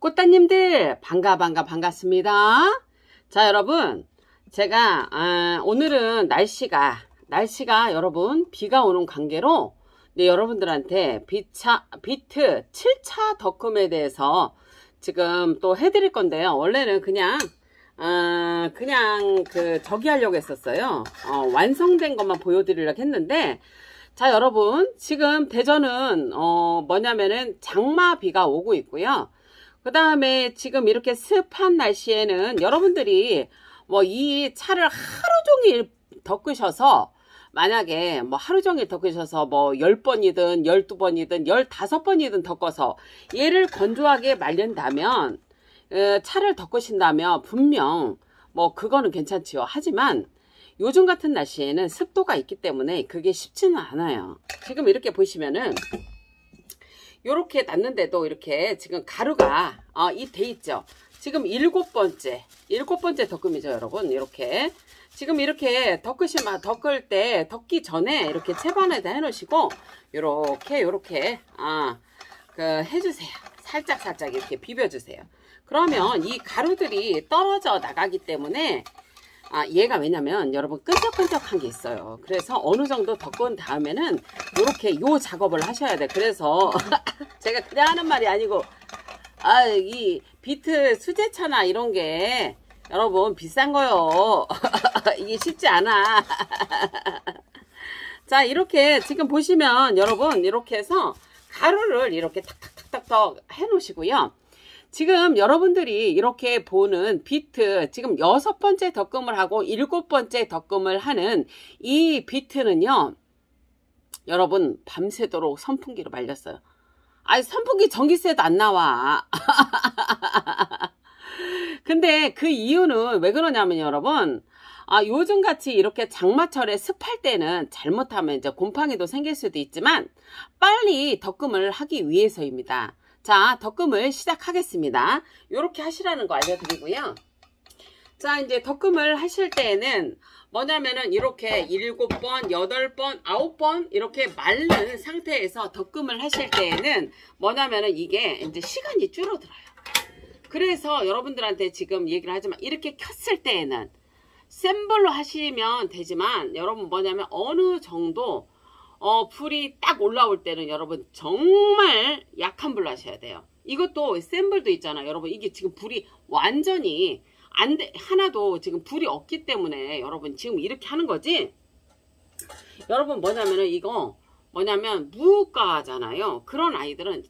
꽃다님들 반갑습니다. 자, 여러분, 제가 오늘은 날씨가 여러분 비가 오는 관계로 여러분들한테 비트 7차 덕금에 대해서 지금 또 해드릴 건데요. 원래는 그냥 저기 하려고 했었어요. 완성된 것만 보여드리려고 했는데, 자, 여러분, 지금 대전은 뭐냐면은 장마비가 오고 있고요. 그 다음에 지금 이렇게 습한 날씨에는 여러분들이 뭐 이 차를 하루 종일 덮으셔서, 만약에 뭐 하루 종일 덮으셔서 뭐 10번이든 12번이든 15번이든 덮어서 얘를 건조하게 말린다면, 차를 덮으신다면 분명 뭐 그거는 괜찮지요. 하지만 요즘 같은 날씨에는 습도가 있기 때문에 그게 쉽지는 않아요. 지금 이렇게 보시면은 요렇게 놨는데도 이렇게 지금 가루가 돼 있죠. 지금 7번째 덕금이죠, 여러분. 이렇게 지금 이렇게 덮을 때 덮기 전에 이렇게 채반에다 해 놓으시고 요렇게 해주세요. 살짝 이렇게 비벼주세요. 그러면 이 가루들이 떨어져 나가기 때문에 얘가 왜냐면 여러분 끈적끈적한 게 있어요. 그래서 어느 정도 덮은 다음에는 이렇게 요 작업을 하셔야 돼. 그래서 제가 그냥 하는 말이 아니고 이 비트 수제차나 이런 게 여러분 비싼 거요. 이게 쉽지 않아. 자, 이렇게 지금 보시면 여러분 이렇게 해서 가루를 이렇게 탁탁탁탁 해 놓으시고요. 지금 여러분들이 이렇게 보는 비트, 지금 6번째 덕금을 하고 7번째 덕금을 하는 이 비트는요, 여러분 밤새도록 선풍기로 말렸어요. 선풍기 전기세도 안 나와. 근데 그 이유는 왜 그러냐면 여러분, 요즘같이 이렇게 장마철에 습할 때는 잘못하면 이제 곰팡이도 생길 수도 있지만 빨리 덕금을 하기 위해서입니다. 자, 덕금을 시작하겠습니다. 요렇게 하시라는 거 알려드리고요. 자, 이제 덕금을 하실 때에는 뭐냐면은 이렇게 7번, 8번, 9번 이렇게 마른 상태에서 덕금을 하실 때에는 뭐냐면은 이게 이제 시간이 줄어들어요. 그래서 여러분들한테 지금 얘기를 하지만 이렇게 켰을 때에는 센 불로 하시면 되지만 여러분 뭐냐면 어느 정도 불이 딱 올라올 때는 여러분 정말 약한 불로 하셔야 돼요. 이것도 센 불도 있잖아요. 여러분 이게 지금 불이 완전히 하나도 지금 불이 없기 때문에 여러분 지금 이렇게 하는 거지. 여러분 뭐냐면은 이거 뭐냐면 무가잖아요. 그런 아이들은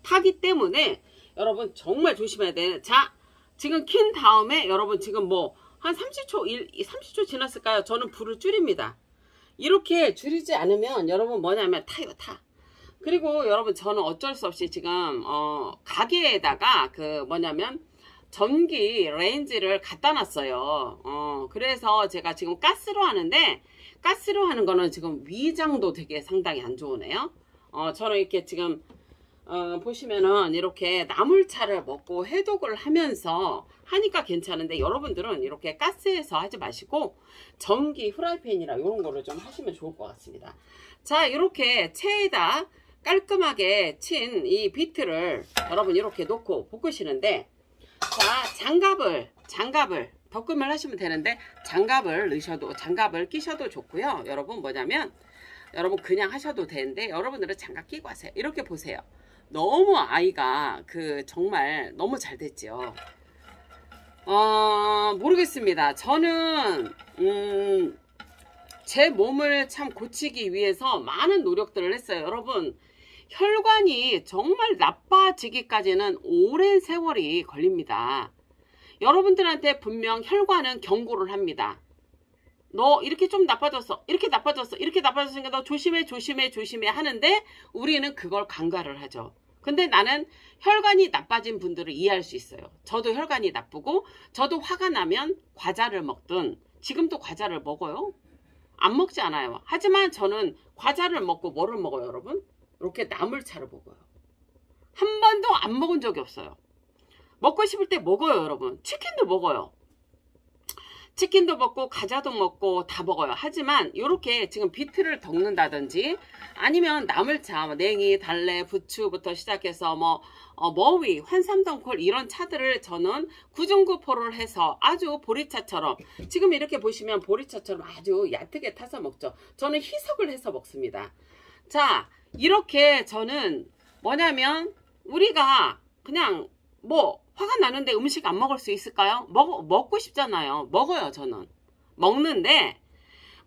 타기 때문에 여러분 정말 조심해야 돼요. 자, 지금 킨 다음에 여러분 지금 뭐 한 30초 지났을까요? 저는 불을 줄입니다. 이렇게 줄이지 않으면 여러분 뭐냐면 타요. 그리고 여러분 저는 어쩔 수 없이 지금 가게에다가 그 뭐냐면 전기 레인지를 갖다 놨어요. 그래서 제가 지금 가스로 하는데 가스로 하는 거는 지금 위장도 되게 상당히 안 좋으네요. 저는 이렇게 지금 보시면은 이렇게 나물차를 먹고 해독을 하면서 하니까 괜찮은데 여러분들은 이렇게 가스에서 하지 마시고 전기 프라이팬이나 이런 거를 좀 하시면 좋을 것 같습니다. 자, 이렇게 체에다 깔끔하게 친 이 비트를 여러분 이렇게 놓고 볶으시는데, 자, 장갑을 덕금을 하시면 되는데 장갑을 끼셔도 좋고요. 여러분 뭐냐면 여러분 그냥 하셔도 되는데 여러분들은 장갑 끼고 하세요. 이렇게 보세요. 너무 아이가 정말 너무 잘 됐죠. 모르겠습니다. 저는 제 몸을 참 고치기 위해서 많은 노력들을 했어요. 여러분 혈관이 정말 나빠지기까지는 오랜 세월이 걸립니다. 여러분들한테 분명 혈관은 경고를 합니다. 너 이렇게 좀 나빠졌어. 이렇게 나빠졌으니까 너 조심해 하는데 우리는 그걸 간과를 하죠. 근데 나는 혈관이 나빠진 분들을 이해할 수 있어요. 저도 혈관이 나쁘고 저도 화가 나면 과자를 먹든 지금도 과자를 먹어요. 안 먹지 않아요. 하지만 저는 과자를 먹고 뭐를 먹어요, 여러분? 이렇게 나물차를 먹어요. 한 번도 안 먹은 적이 없어요. 먹고 싶을 때 먹어요, 여러분. 치킨도 먹어요. 치킨도 먹고 과자도 먹고 다 먹어요. 하지만 이렇게 지금 비트를 덮는다든지 아니면 나물차, 뭐 냉이, 달래, 부추부터 시작해서 머위, 환삼덩굴 이런 차들을 저는 구중구포를 해서 아주 보리차처럼, 지금 이렇게 보시면 보리차처럼 아주 얕게 타서 먹죠. 저는 희석을 해서 먹습니다. 자, 이렇게 저는 뭐냐면 우리가 그냥 화가 나는데 음식 안 먹을 수 있을까요? 먹고 싶잖아요. 먹어요, 저는.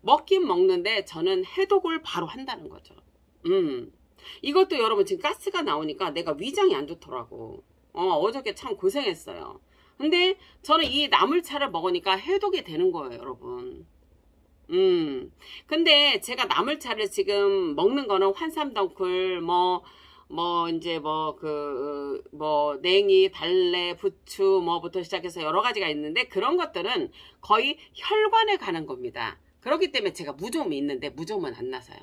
먹긴 먹는데 저는 해독을 바로 한다는 거죠. 이것도 여러분 지금 가스가 나오니까 내가 위장이 안 좋더라고. 어저께 참 고생했어요. 근데 저는 이 나물차를 먹으니까 해독이 되는 거예요, 여러분. 근데 제가 나물차를 지금 먹는 거는 환삼덩굴, 냉이, 달래, 부추, 부터 시작해서 여러 가지가 있는데 그런 것들은 거의 혈관에 가는 겁니다. 그렇기 때문에 제가 무좀이 있는데 무좀은 안 나서요.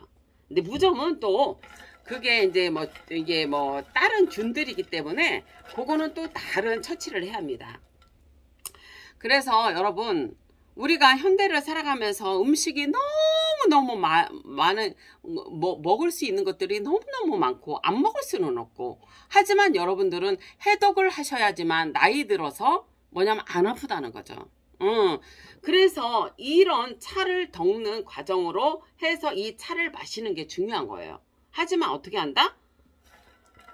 근데 무좀은 또 그게 이제 이게 다른 균들이기 때문에 그거는 또 다른 처치를 해야 합니다. 그래서 여러분, 우리가 현대를 살아가면서 음식이 너무너무 많은, 먹을 수 있는 것들이 너무너무 많고, 안 먹을 수는 없고, 하지만 여러분들은 해독을 하셔야지만 나이 들어서 뭐냐면 안 아프다는 거죠. 그래서 이런 차를 덮는 과정으로 해서 이 차를 마시는 게 중요한 거예요. 하지만 어떻게 한다?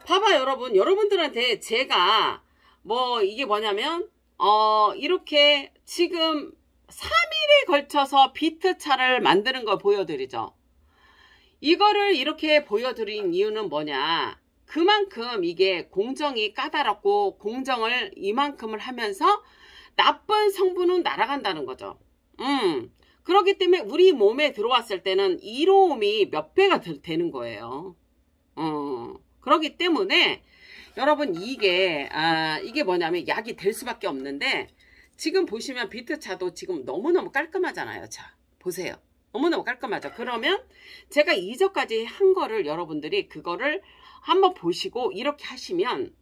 봐봐, 여러분들한테 제가 이게 뭐냐면, 이렇게 지금 3일에 걸쳐서 비트차를 만드는 걸 보여드리죠. 이거를 이렇게 보여드린 이유는 뭐냐, 그만큼 이게 공정이 까다롭고 공정을 이만큼을 하면서 나쁜 성분은 날아간다는 거죠. 그렇기 때문에 우리 몸에 들어왔을 때는 이로움이 몇 배가 되는 거예요. 그렇기 때문에 여러분 이게 뭐냐면 약이 될 수밖에 없는데, 지금 보시면 비트차도 지금 너무너무 깔끔하잖아요. 자, 보세요. 너무너무 깔끔하죠. 그러면 제가 이전까지 한 거를 여러분들이 그거를 한번 보시고 이렇게 하시면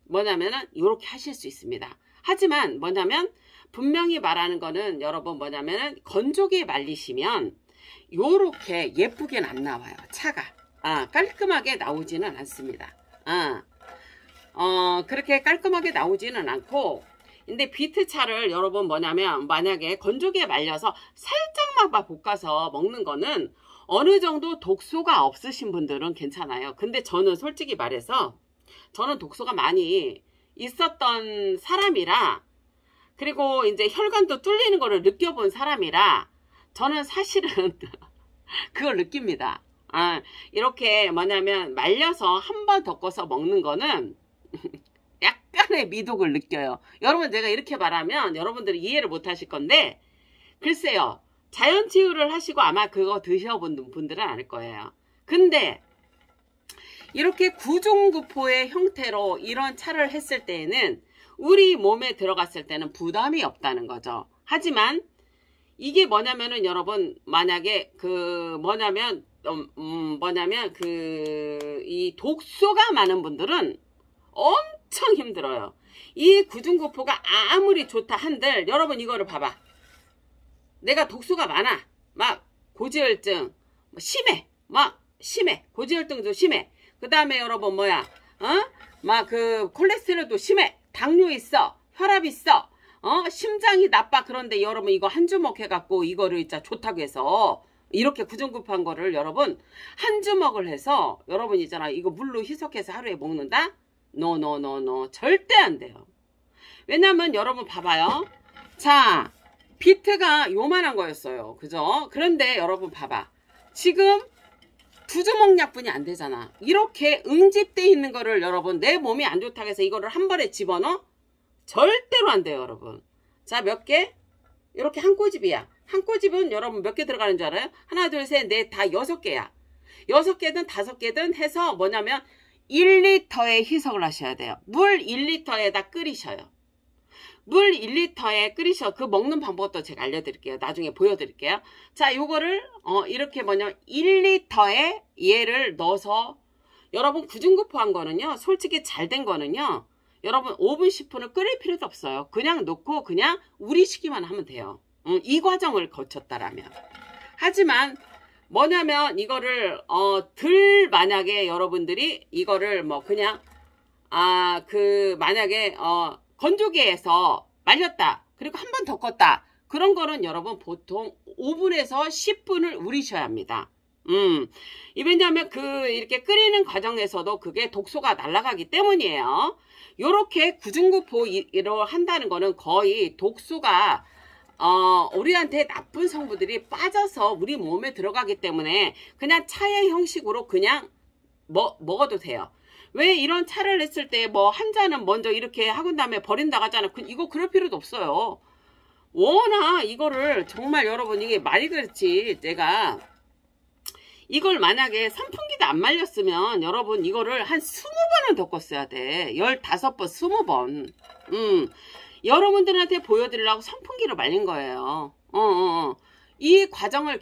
뭐냐면은 이렇게 하실 수 있습니다. 하지만 뭐냐면 분명히 말하는 거는 여러분 뭐냐면은 건조기에 말리시면 요렇게 예쁘게는 안 나와요. 차가. 깔끔하게 나오지는 않습니다. 그렇게 깔끔하게 나오지는 않고, 근데 비트차를 여러분 뭐냐면 만약에 건조기에 말려서 살짝만 볶아서 먹는 거는 어느 정도 독소가 없으신 분들은 괜찮아요. 근데 저는 솔직히 말해서 저는 독소가 많이 있었던 사람이라, 그리고 이제 혈관도 뚫리는 거를 느껴본 사람이라 저는 사실은 그걸 느낍니다. 이렇게 뭐냐면 말려서 한 번 덮어서 먹는 거는 약간의 미독을 느껴요. 여러분, 제가 이렇게 말하면 여러분들이 이해를 못 하실 건데, 글쎄요, 자연치유를 하시고 아마 그거 드셔본 분들은 알 거예요. 근데 이렇게 구중구포의 형태로 이런 차를 했을 때에는 우리 몸에 들어갔을 때는 부담이 없다는 거죠. 하지만 이게 뭐냐면은 여러분, 만약에 이 독소가 많은 분들은 엄청 힘들어요. 이 구중구포가 아무리 좋다 한들 여러분 이거를 봐봐. 내가 독소가 많아. 막 고지혈증 심해. 고지혈증도 심해. 그 다음에 여러분 막 콜레스테롤도 심해. 당뇨 있어. 혈압 있어. 심장이 나빠. 그런데 여러분 이거 한 주먹 해갖고 이거를 진짜 좋다고 해서 이렇게 구중구포한 거를 여러분 한 주먹을 해서 여러분 있잖아, 이거 물로 희석해서 하루에 먹는다? 노 절대 안 돼요. 왜냐면 여러분 봐봐요. 자, 비트가 요만한 거였어요. 그죠? 그런데 여러분 봐봐. 지금 2주먹 약분이 안 되잖아. 이렇게 응집돼 있는 거를 여러분 내 몸이 안 좋다고 해서 이거를 한 번에 집어넣어? 절대로 안 돼요, 여러분. 자, 몇 개? 이렇게 한 꼬집이야. 한 꼬집은 여러분 몇 개 들어가는 줄 알아요? 하나, 둘, 셋, 넷, 다 6개야. 6개든 5개든 해서 뭐냐면 1리터에 희석을 하셔야 돼요. 물 1리터에다 끓이셔요. 물 1리터에 끓이셔. 그 먹는 방법도 제가 알려드릴게요. 나중에 보여드릴게요. 자, 요거를 이렇게 뭐냐면 1리터에 얘를 넣어서, 여러분 구중구포한 거는요, 솔직히 잘 된 거는요, 여러분 5분 10분을 끓일 필요도 없어요. 그냥 넣고 그냥 우리시기만 하면 돼요. 이 과정을 거쳤다라면. 하지만 뭐냐면 이거를 만약에 여러분들이 이거를 뭐 그냥 만약에 건조기에서 말렸다. 그리고 한 번 더 껐다. 그런 거는 여러분 보통 5분에서 10분을 우리셔야 합니다. 왜냐하면 이렇게 끓이는 과정에서도 그게 독소가 날아가기 때문이에요. 요렇게 구중구포로 한다는 거는 거의 독소가 우리한테 나쁜 성분들이 빠져서 우리 몸에 들어가기 때문에 그냥 차의 형식으로 그냥 먹어도 돼요. 왜 이런 차를 했을 때 뭐 한 잔은 먼저 이렇게 하고 다음에 버린다고 하잖아. 이거 그럴 필요도 없어요. 워낙 이거를 정말 여러분 이게 많이 그렇지 내가 이걸 만약에 선풍기도 안 말렸으면 여러분 이거를 한 20번은 더 껐어야 돼. 15번 20번. 여러분들한테 보여드리려고 선풍기를 말린 거예요. 이 과정을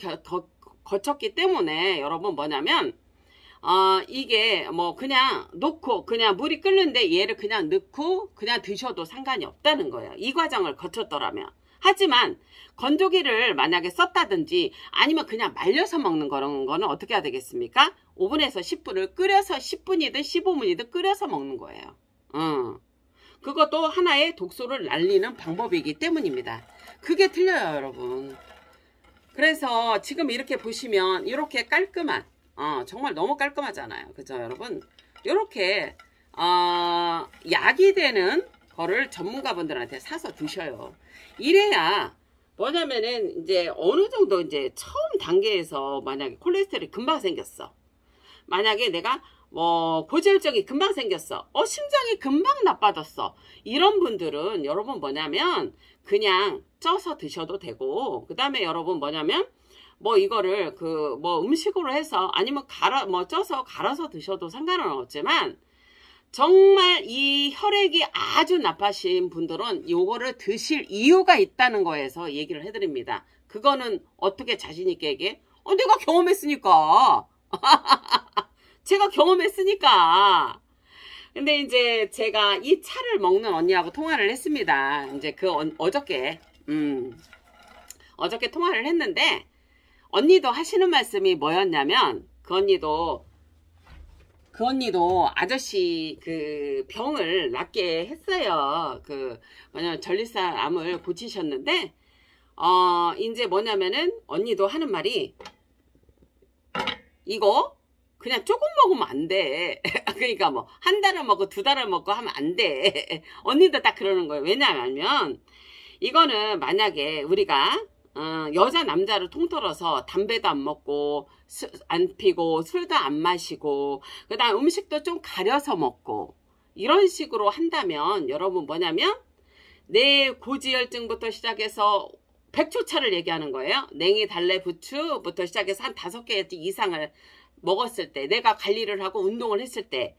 거쳤기 때문에 여러분 뭐냐면 이게 뭐 그냥 놓고 그냥 물이 끓는데 얘를 그냥 넣고 그냥 드셔도 상관이 없다는 거예요. 이 과정을 거쳤더라면. 하지만 건조기를 만약에 썼다든지 아니면 그냥 말려서 먹는 그런 거는 어떻게 해야 되겠습니까? 5분에서 10분을 끓여서 10분이든 15분이든 끓여서 먹는 거예요. 그것도 하나의 독소를 날리는 방법이기 때문입니다. 그게 틀려요, 여러분. 그래서 지금 이렇게 보시면 이렇게 깔끔한 정말 너무 깔끔하잖아요. 그죠, 여러분? 이렇게 약이 되는 거를 전문가분들한테 사서 드셔요. 이래야 뭐냐면은 이제 어느 정도 이제 처음 단계에서 만약에 콜레스테롤이 금방 생겼어. 만약에 내가 뭐 고지혈증이 금방 생겼어. 심장이 금방 나빠졌어. 이런 분들은 여러분 뭐냐면 그냥 쪄서 드셔도 되고 그 다음에 여러분 뭐냐면 뭐 이거를 뭐 음식으로 해서 아니면 쪄서 갈아서 드셔도 상관은 없지만 정말 이 혈액이 아주 나빠신 분들은 요거를 드실 이유가 있다는 거에서 얘기를 해드립니다. 그거는 어떻게 자신있게 얘기해? 내가 경험했으니까. 제가 경험했으니까. 근데 이제 제가 이 차를 먹는 언니하고 통화를 했습니다. 이제 어저께 통화를 했는데 언니도 하시는 말씀이 뭐였냐면 그 언니도 아저씨 병을 낫게 했어요. 뭐냐면 전립선 암을 고치셨는데 이제 뭐냐면은 언니도 하는 말이 이거 그냥 조금 먹으면 안 돼. 그러니까 뭐 한 달을 먹고 2달을 먹고 하면 안 돼. 언니도 딱 그러는 거예요. 왜냐하면 이거는 만약에 우리가 여자 남자를 통틀어서 담배도 안 먹고 안 피고 술도 안 마시고 그 다음 음식도 좀 가려서 먹고 이런 식으로 한다면 여러분 뭐냐면 내 고지혈증부터 시작해서 백초차를 얘기하는 거예요. 냉이, 달래, 부추부터 시작해서 한 5개 이상을 먹었을 때 내가 관리를 하고 운동을 했을 때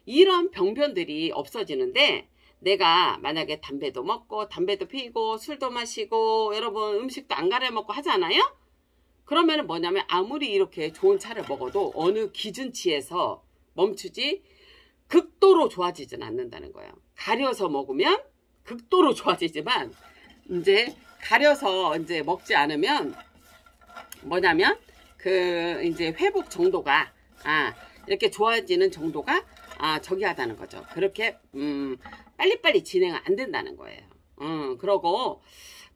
이런 병변들이 없어지는데 내가 만약에 담배도 먹고 담배도 피고 술도 마시고 여러분 음식도 안 가려 먹고 하잖아요. 그러면 뭐냐면 아무리 이렇게 좋은 차를 먹어도 어느 기준치에서 멈추지 극도로 좋아지진 않는다는 거예요. 가려서 먹으면 극도로 좋아지지만 이제 가려서 이제 먹지 않으면 뭐냐면 이제 회복 정도가 이렇게 좋아지는 정도가 저기 하다는 거죠. 그렇게 빨리빨리 진행은 안 된다는 거예요. 그러고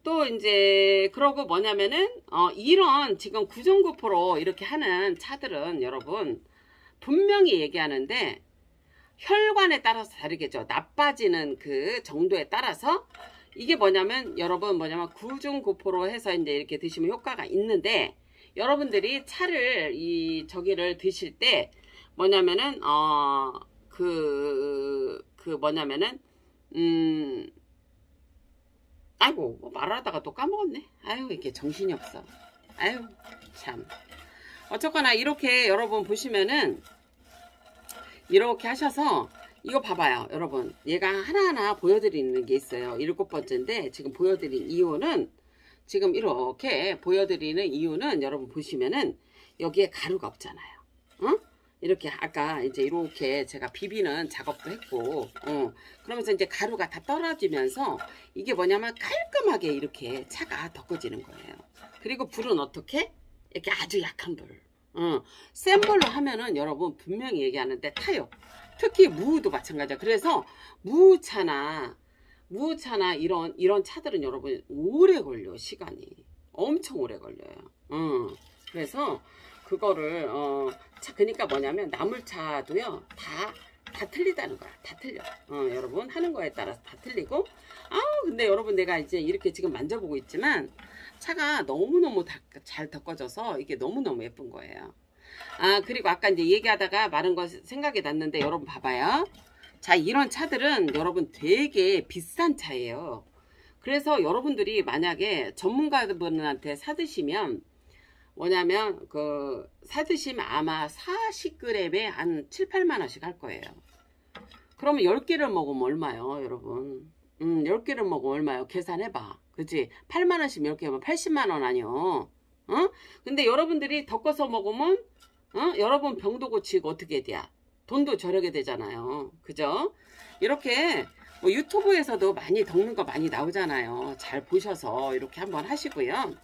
또 이제 그러고 뭐냐면은 이런 지금 9.9% 이렇게 하는 차들은 여러분 분명히 얘기하는데 혈관에 따라서 다르겠죠. 나빠지는 그 정도에 따라서 이게 뭐냐면 여러분 9.9% 해서 이제 이렇게 드시면 효과가 있는데 여러분들이 차를 저기를 드실 때 뭐냐면은 아이고 뭐 말하다가 또 까먹었네. 아유 이게 정신이 없어. 아유 참. 어쨌거나 이렇게 여러분 보시면은 이렇게 하셔서 이거 봐봐요 여러분. 얘가 하나하나 보여드리는 게 있어요. 7번째인데 지금 보여드린 이유는 지금 이렇게 보여드리는 이유는 여러분 보시면은 여기에 가루가 없잖아요. 이렇게 아까 이제 이렇게 제가 비비는 작업도 했고, 그러면서 이제 가루가 다 떨어지면서 이게 뭐냐면 깔끔하게 이렇게 차가 덮어지는 거예요. 그리고 불은 어떻게? 이렇게 아주 약한 불. 센 불로 하면은 여러분 분명히 얘기하는데 타요. 특히 무도 마찬가지야. 그래서 무차나 이런 차들은 여러분 오래 걸려. 시간이 엄청 오래 걸려요. 그래서 그거를 그러니까 뭐냐면 나물차도요 다 틀리다는 거야. 다 틀려. 여러분 하는 거에 따라서 다 틀리고. 근데 여러분 내가 이제 이렇게 지금 만져보고 있지만 차가 너무너무 잘 덮어져서 이게 너무너무 예쁜 거예요. 그리고 아까 이제 얘기하다가 마른 거 생각이 났는데 여러분 봐봐요. 자, 이런 차들은 여러분 되게 비싼 차예요. 그래서 여러분들이 만약에 전문가분한테 사드시면 뭐냐면 사드시면 아마 40g에 한 7, 8만 원씩 할 거예요. 그러면 10개를 먹으면 얼마요, 여러분? 10개를 먹으면 얼마요? 계산해봐. 그치? 8만 원씩 10개 하면 80만 원 아니요? 근데 여러분들이 덮어서 먹으면 여러분 병도 고치고 어떻게 돼야? 돈도 저렴하게 되잖아요. 그죠? 이렇게 뭐 유튜브에서도 많이 덮는 거 많이 나오잖아요. 잘 보셔서 이렇게 한번 하시고요.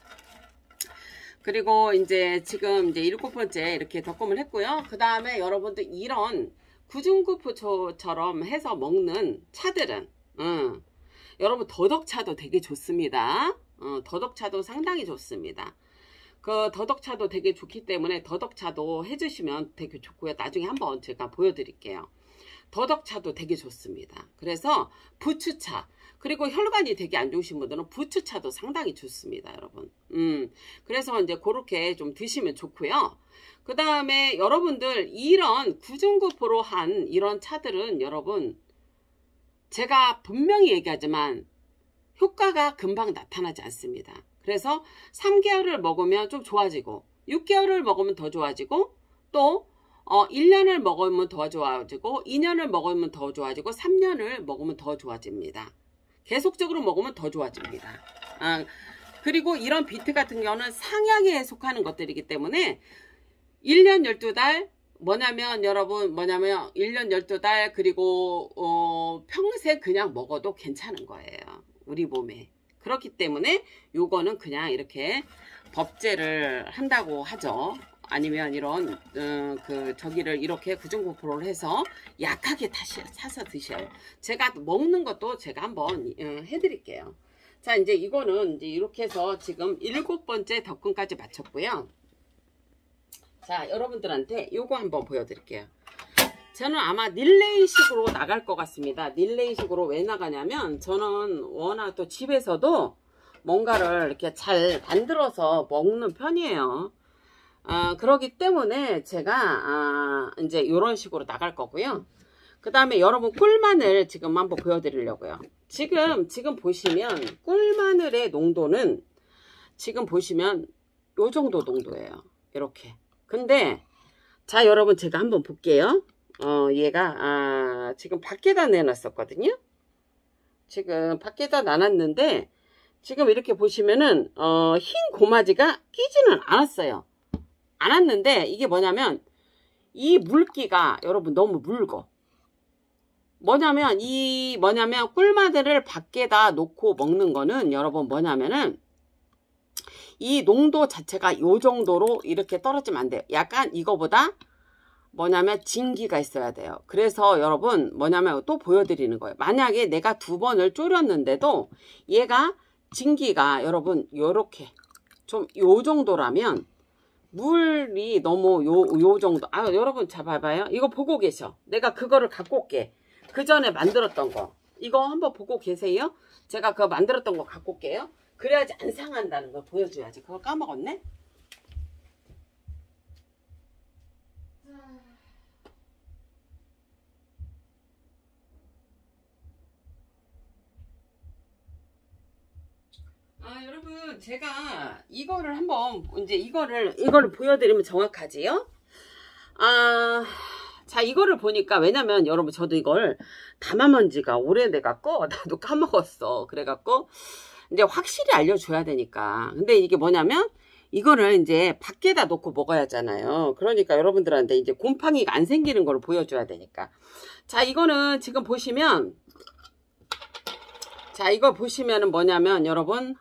그리고 이제 지금 이제 7번째 이렇게 덕금을 했고요. 그 다음에 여러분들 이런 구중구포처럼 해서 먹는 차들은 여러분 더덕차도 되게 좋습니다. 더덕차도 상당히 좋습니다. 그 더덕차도 되게 좋기 때문에 더덕차도 해주시면 되게 좋고요. 나중에 한번 제가 보여드릴게요. 더덕차도 되게 좋습니다. 그래서 부추차, 그리고 혈관이 되게 안 좋으신 분들은 부추차도 상당히 좋습니다, 여러분. 그래서 이제 그렇게 좀 드시면 좋고요. 그 다음에 여러분들 이런 구중구포로 한 이런 차들은 여러분 제가 분명히 얘기하지만 효과가 금방 나타나지 않습니다. 그래서 3개월을 먹으면 좀 좋아지고 6개월을 먹으면 더 좋아지고 또 1년을 먹으면 더 좋아지고 2년을 먹으면 더 좋아지고 3년을 먹으면 더 좋아집니다. 계속적으로 먹으면 더 좋아집니다. 그리고 이런 비트 같은 경우는 상향에 속하는 것들이기 때문에 1년 12달 여러분 1년 12달 그리고 평생 그냥 먹어도 괜찮은 거예요. 우리 몸에. 그렇기 때문에 요거는 그냥 이렇게 법제를 한다고 하죠. 아니면 이런 저기를 이렇게 구중구포를 해서 약하게 사서 드셔요. 제가 먹는 것도 제가 한번 해드릴게요. 자, 이제 이거는 이제 이렇게 해서 지금 7번째 덕금까지 마쳤고요. 자, 여러분들한테 요거 한번 보여드릴게요. 저는 아마 릴레이식으로 나갈 것 같습니다. 릴레이식으로 왜 나가냐면 저는 워낙 또 집에서도 뭔가를 이렇게 잘 만들어서 먹는 편이에요. 그러기 때문에 제가 이제 이런 식으로 나갈 거고요. 그 다음에 여러분 꿀마늘 지금 한번 보여드리려고요. 지금 보시면 꿀마늘의 농도는 지금 보시면 요 정도 농도예요. 이렇게. 근데 자, 여러분 제가 한번 볼게요. 얘가 지금 밖에다 내놨었거든요. 지금 밖에다 놔놨는데 지금 이렇게 보시면은 흰 고마지가 끼지는 않았는데 이게 뭐냐면 이 물기가 여러분 너무 묽어. 뭐냐면 꿀마늘을 밖에다 놓고 먹는 거는 여러분 뭐냐면은 이 농도 자체가 요 정도로 이렇게 떨어지면 안 돼요. 약간 이거보다 진기가 있어야 돼요. 그래서 여러분 또 보여드리는 거예요. 만약에 내가 2번을 졸였는데도 얘가 진기가 여러분 요렇게 좀 요 정도라면 물이 너무 요 정도. 여러분 자 봐봐요. 이거 보고 계셔. 내가 그거를 갖고 올게. 그 전에 만들었던 거. 이거 한번 보고 계세요. 제가 그거 만들었던 거 갖고 올게요. 그래야지 안 상한다는 걸 보여줘야지. 그걸 까먹었네. 여러분 제가 이거를 한번 이제 이거를 보여드리면 정확하지요. 자, 이거를 보니까 왜냐면 여러분 저도 이걸 담아만 지가 오래돼갖고 나도 까먹었어. 그래갖고 이제 확실히 알려줘야 되니까. 근데 이게 뭐냐면 이거를 이제 밖에다 놓고 먹어야 하잖아요. 그러니까 여러분들한테 이제 곰팡이가 안 생기는 걸 보여줘야 되니까. 자, 이거는 지금 보시면, 자, 이거 보시면은 뭐냐면 여러분,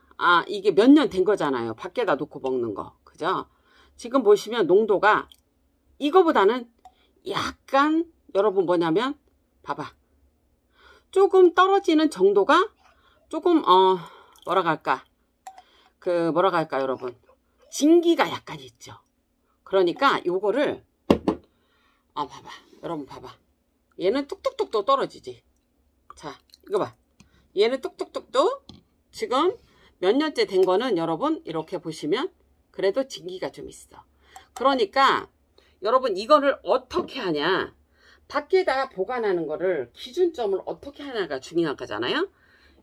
이게 몇 년 된 거잖아요. 밖에다 놓고 먹는 거. 그죠? 지금 보시면 농도가 이거보다는 약간 여러분 뭐냐면 봐봐. 조금 떨어지는 정도가 조금 뭐라고 할까? 뭐라고 할까 여러분? 진기가 약간 있죠. 그러니까 요거를 봐봐. 여러분 봐봐. 얘는 뚝뚝뚝 또 떨어지지. 자, 이거 봐. 얘는 뚝뚝뚝뚝 지금 몇 년째 된 거는 여러분 이렇게 보시면 그래도 진기가 좀 있어. 그러니까 여러분 이거를 어떻게 하냐. 밖에다 보관하는 거를 기준점을 어떻게 하냐가 중요한 거잖아요.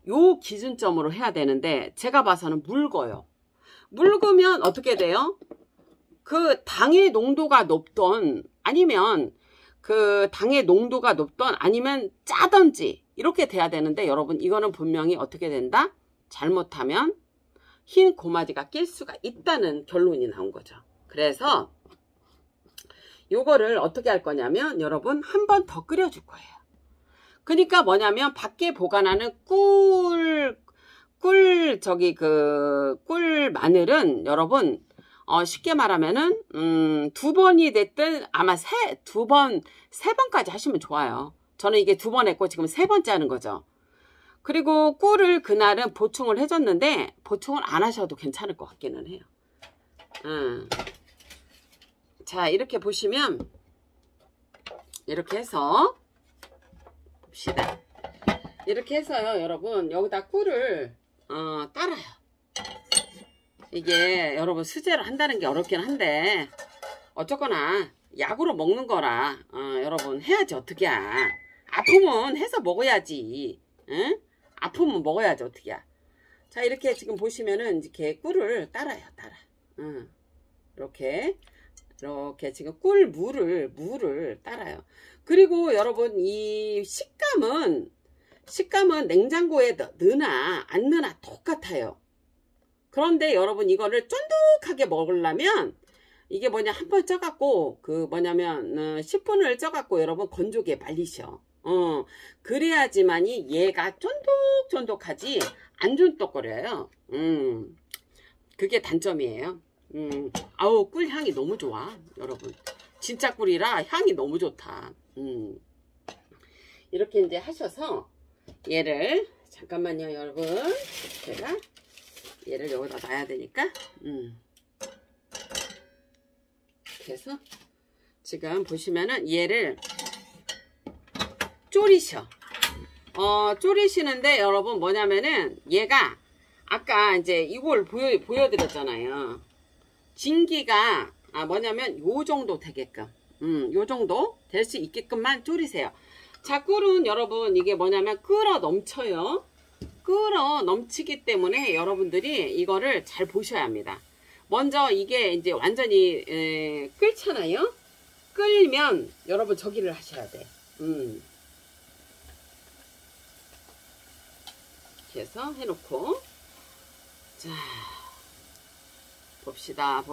요 기준점으로 해야 되는데 제가 봐서는 묽어요. 묽으면 어떻게 돼요? 그 당의 농도가 높던 아니면 그 당의 농도가 높던 아니면 짜든지 이렇게 돼야 되는데 여러분 이거는 분명히 어떻게 된다? 잘못하면 흰 고마디가 낄 수가 있다는 결론이 나온 거죠. 그래서 요거를 어떻게 할 거냐면 여러분 한 번 더 끓여줄 거예요. 그러니까 뭐냐면 밖에 보관하는 꿀 마늘은 여러분 쉽게 말하면은 2번이 됐든 아마 세 번까지 하시면 좋아요. 저는 이게 2번 했고 지금 3번째 하는 거죠. 그리고 꿀을 그날은 보충을 해줬는데 보충을 안 하셔도 괜찮을 것 같기는 해요. 자, 이렇게 보시면 이렇게 해서 봅시다. 이렇게 해서요 여러분 여기다 꿀을 따라요. 이게 여러분 수제로 한다는 게 어렵긴 한데 어쨌거나 약으로 먹는 거라 여러분 해야지 어떡해. 아프면 해서 먹어야지. 응? 아프면 먹어야지 어떡해. 자, 이렇게 지금 보시면은 이렇게 꿀을 따라요. 이렇게 지금 물을 따라요. 그리고 여러분 이 식감은 냉장고에 넣으나 안 넣으나 똑같아요. 그런데 여러분 이거를 쫀득하게 먹으려면 이게 뭐냐 한번 쪄갖고 뭐냐면 10분을 쪄갖고 여러분 건조기에 말리셔. 그래야지만이 얘가 쫀득쫀득하지 안 쫀득거려요. 그게 단점이에요. 아우 꿀 향이 너무 좋아 여러분. 진짜 꿀이라 향이 너무 좋다. 이렇게 이제 하셔서 얘를 잠깐만요 여러분. 제가 얘를 여기다 놔야 되니까 이렇게 해서 지금 보시면은 얘를 졸이셔. 졸이시는데 여러분 뭐냐면은 얘가 아까 이제 이걸 보여드렸잖아요. 진기가 뭐냐면 요 정도 되게끔 요 정도 될 수 있게끔만 졸이세요. 자, 꿀은 여러분 이게 뭐냐면 끓어 넘쳐요. 끓어 넘치기 때문에 여러분들이 이거를 잘 보셔야 합니다. 먼저 이게 이제 완전히 끓잖아요. 끓면 여러분 저기를 하셔야 돼. 이렇게 해서 해놓고 자 봅시다.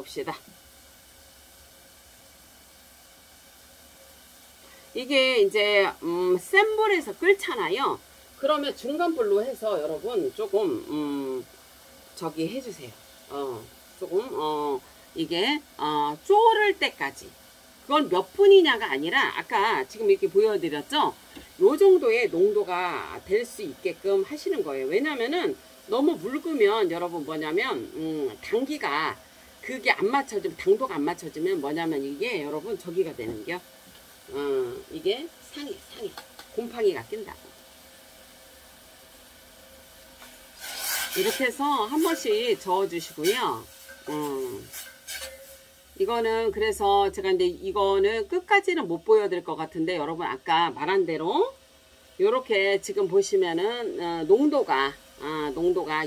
이게 이제 센 불에서 끓잖아요. 그러면 중간불로 해서 여러분 조금 저기 해주세요. 조금 이게 졸을 때까지. 그건 몇 분이냐가 아니라 아까 지금 이렇게 보여드렸죠. 요 정도의 농도가 될 수 있게끔 하시는 거예요. 왜냐면은 너무 묽으면 여러분 뭐냐면 당기가 그게 안 맞춰지면 당도가 안 맞춰지면 뭐냐면 이게 여러분 저기가 되는겨. 이게 상해 곰팡이가 낀다고. 이렇게 해서 한 번씩 저어 주시고요. 이거는 그래서 제가 근데 이거는 끝까지는 못 보여드릴 것 같은데 여러분 아까 말한 대로 요렇게 지금 보시면은 농도가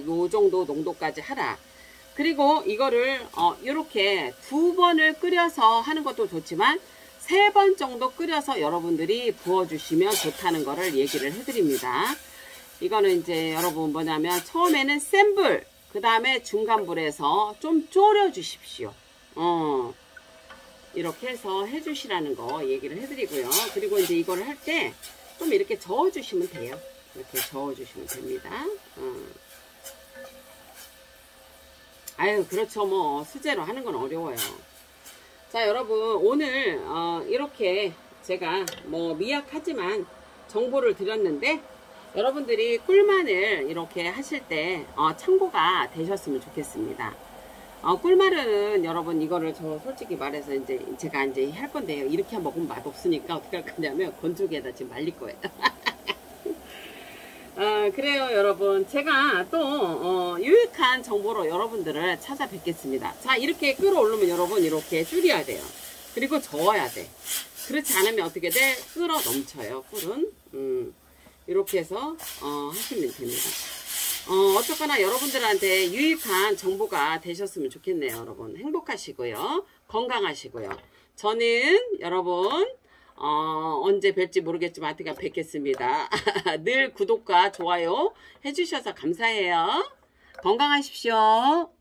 요 정도 농도까지 하라. 그리고 이거를 요렇게 2번을 끓여서 하는 것도 좋지만 3번 정도 끓여서 여러분들이 부어주시면 좋다는 거를 얘기를 해드립니다. 이거는 이제 여러분 뭐냐면 처음에는 센 불, 그 다음에 중간불에서 좀 졸여 주십시오. 이렇게 해서 해주시라는 거 얘기를 해드리고요. 그리고 이제 이거를 할 때 좀 이렇게 저어주시면 돼요. 이렇게 저어주시면 됩니다. 아유, 그렇죠. 뭐 수제로 하는 건 어려워요. 자, 여러분, 오늘 이렇게 제가 뭐 미약하지만 정보를 드렸는데, 여러분들이 꿀마늘 이렇게 하실 때 참고가 되셨으면 좋겠습니다. 꿀마늘은 여러분, 이거를 저 솔직히 말해서 이제 제가 이제 할 건데요. 이렇게 먹으면 맛없으니까 어떻게 할 거냐면 건조기에다 지금 말릴 거예요. 그래요, 여러분. 제가 또 유익한 정보로 여러분들을 찾아뵙겠습니다. 자, 이렇게 끓어오르면 여러분 이렇게 줄여야 돼요. 그리고 저어야 돼. 그렇지 않으면 어떻게 돼? 끓어 넘쳐요, 꿀은. 이렇게 해서 하시면 됩니다. 어쨌거나 여러분들한테 유익한 정보가 되셨으면 좋겠네요, 여러분. 행복하시고요. 건강하시고요. 저는 여러분 언제 뵐지 모르겠지만 어떻게 뵙겠습니다. 늘 구독과 좋아요 해주셔서 감사해요. 건강하십시오.